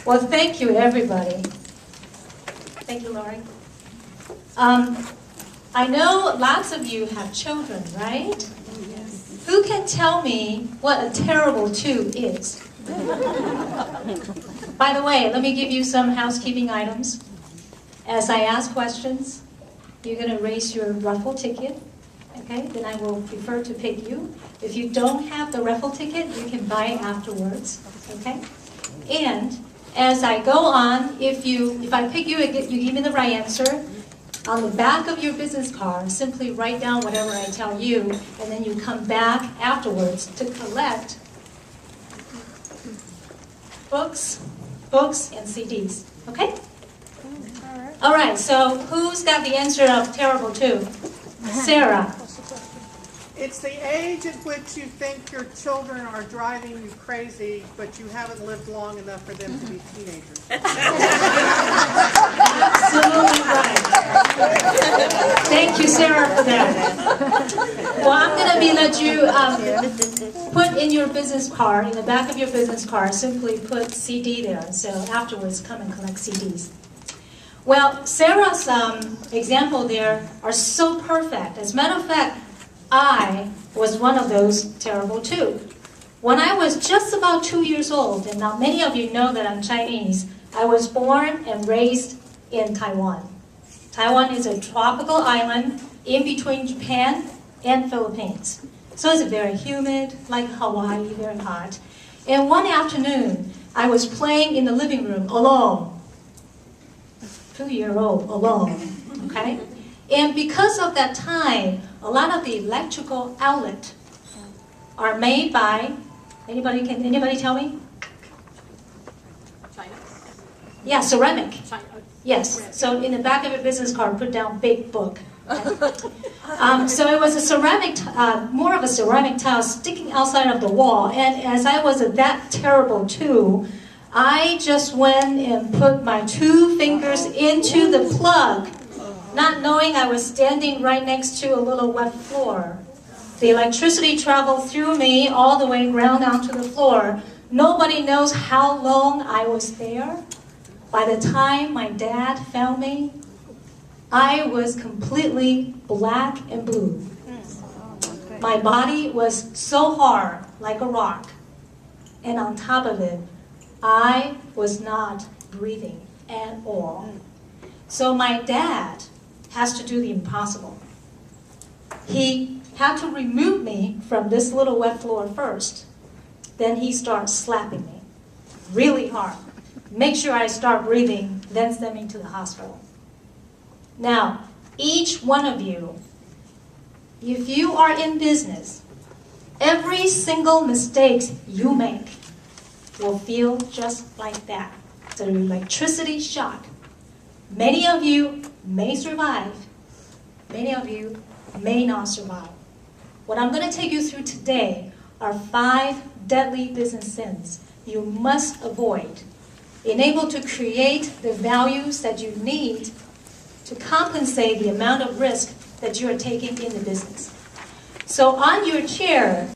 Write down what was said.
Well, thank you, everybody. Thank you, Laurie. I know lots of you have children, right? Yes. Who can tell me what a terrible two is? By the way, let me give you some housekeeping items. As I ask questions, you're going to raise your raffle ticket. Okay, then I will prefer to pick you. If you don't have the raffle ticket, you can buy it afterwards. Okay? And as I go on, if I pick you, you give me the right answer. On the back of your business card, simply write down whatever I tell you, and then you come back afterwards to collect books, and CDs. Okay? All right. So who's got the answer of terrible two? Sarah. It's the age at which you think your children are driving you crazy, but you haven't lived long enough for them to be teenagers. Absolutely right. Thank you, Sarah, for that. Well, I'm going to let you put in your business card, in the back of your business card, simply put CD there. So afterwards, come and collect CDs. Well, Sarah's example there are so perfect. As a matter of fact, I was one of those terrible two. When I was just about 2 years old, and now many of you know that I'm Chinese, I was born and raised in Taiwan. Taiwan is a tropical island in between Japan and Philippines. So it's very humid, like Hawaii, very hot. And one afternoon, I was playing in the living room alone. 2-year-old alone, okay? And because of that time, a lot of the electrical outlets are made by, anybody tell me? China. Yeah, ceramic. China. Yes, so in the back of your business card, put down big book. So it was a ceramic, more of a ceramic tile sticking outside of the wall. And as I was that terrible too, I just went and put my 2 fingers into the plug, not knowing I was standing right next to a little wet floor. The electricity traveled through me all the way ground down to the floor. Nobody knows how long I was there. By the time my dad found me, I was completely black and blue. My body was so hard, like a rock. And on top of it, I was not breathing at all. So my dad has to do the impossible. He had to remove me from this little wet floor first. Then he starts slapping me really hard. Make sure I start breathing, then send me to the hospital. Now, each one of you, if you are in business, every single mistake you make will feel just like that. It's an electricity shock. Many of you may survive. Many of you may not survive. What I'm going to take you through today are 5 deadly business sins you must avoid in able to create the values that you need to compensate the amount of risk that you are taking in the business. So on your chair,